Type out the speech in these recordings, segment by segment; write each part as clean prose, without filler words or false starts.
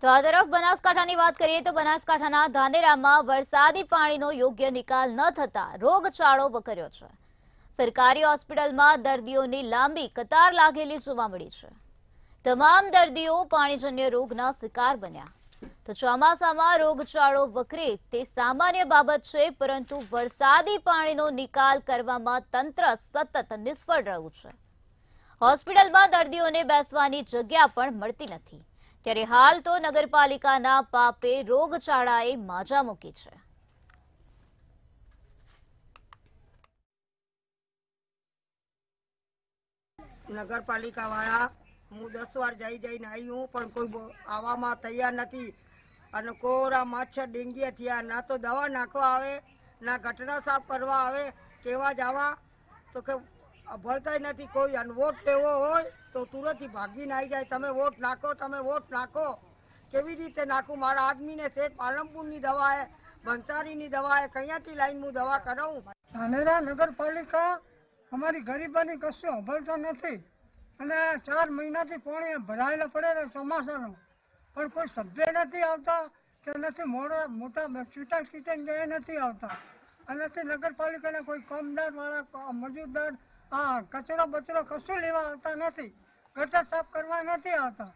તો આ તરફ બનાસકાંઠાની વાત કરીએ તો બનાસકાંઠાના ધાનેરામાં વરસાદી પાણીનો યોગ્ય નિકાલ ન થતા રોગચાળો વકર્યો છે। સરકારી હોસ્પિટલમાં દર્દીઓની લાંબી કતાર લાગેલી જોવા મળી છે। તમામ દર્દીઓ પાણીજન્ય રોગના શિકાર બન્યા। તો ચોમાસામાં રોગચાળો વકરે તે સામાન્ય બાબત છે, પરંતુ વરસાદી પાણીનો નિકાલ કરવામાં તંત્ર સતત નિષ્ફળ રહ્યું છે। હોસ્પિટલમાં દર્દીઓને બેસવાની જગ્યા પણ મળતી નથી, ત્યારે હાલ તો નગરપાલિકાના પાપે રોગચાળાએ માજા મૂકી છે। नगरपालिका वाला हूँ 10 वार जाईने आई हूँ पण कोई आवामां तैयार नहीं। अने कोरा मच्छर डेंगी थया, ना तो दवा नाखवा आवे ना गटरा साफ करवा आवे। केवा जावा तो के भरता नहीं कोई। अने वोट लेवो होय तो तुरंत ही भागीने आई जाए, तमे वोट नाखो तमे वोट नाखो। केवी रीते नाखूं? मारा आदमी ने सेठ पालनपुर नी दवा है, भंसारी नी दवा है, कहीं लाइन हूँ दवा कराऊं? धानेरा नगरपालिका અમારી ગરીબાની કશું અભળતા નથી અને 4 મહિનાથી પાણી ભરાયેલા પડે ને ચોમાસાનું, પણ કોઈ સભ્ય નથી આવતા કે નથી મોટા ચૂંટાઈ ગયા નથી આવતા। અને નગરપાલિકાના કોઈ કામદારવાળા મજૂરદાર કચરો બચરો કશું લેવા આવતા નથી, ગટર સાફ કરવા નથી આવતા।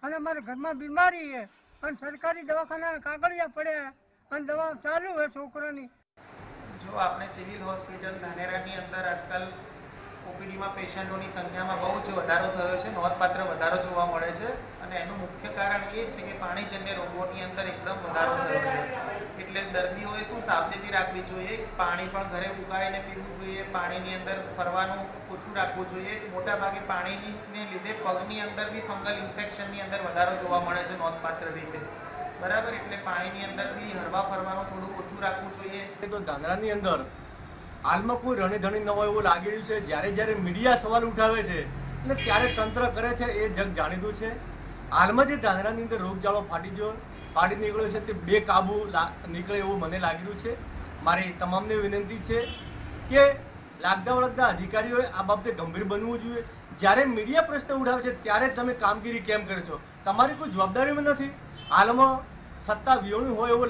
અને અમારે ઘરમાં બીમારી છે અને સરકારી દવાખાના કાગળિયા પડ્યા અને દવા ચાલુ છે છોકરાની। जो आपने सिविल हॉस्पिटल धानेरानी अंदर आजकल ओपीडी में पेशेंटों संख्या में बहुत ज वधारो थयो छे, नोंधपात्र वधारो जोवा मळे छे। अने एनुं मुख्य कारण ए छे के पाणीजन्य रोगोनी अंदर एकदम वधारो थयो छे। एटले दर्दीओए शुं सावचेती राखवी जोईए, पाणी पण घरे उकाळीने पीवुं जोईए, पाणीनी अंदर फरवानुं ओछुं राखवुं जोईए। मोटा भागे पाणीने लीधे पगनी अंदर बी फंगल इन्फेक्शननी अंदर वधारो जोवा मळे छे नोंधपात्र रीते, बराबर। એટલે પાણીની અંદર બી હરવા ફરવાનું થોડું ઓછું રાખવું જોઈએ। તો ધાનેરાની અંદર હાલમાં કોઈ રણેધણી ન હોય એવું લાગી રહ્યું છે। જ્યારે મીડિયા સવાલ ઉઠાવે છે અને ત્યારે તંત્ર કરે છે એ જગ જાણીતું છે। હાલમાં જે ધાનેરાની અંદર રોગચાળો ફાટી નીકળ્યો છે તે બેકાબુ નીકળે એવું મને લાગી રહ્યું છે। મારી તમામને વિનંતી છે કે લાગતા અધિકારીઓએ આ બાબતે ગંભીર બનવું જોઈએ। જ્યારે મીડિયા પ્રશ્ન ઉઠાવે છે ત્યારે તમે કામગીરી કેમ કરો છો? તમારી કોઈ જવાબદારી નથી। હાલમાં સત્તા વિહોણી હોય એવું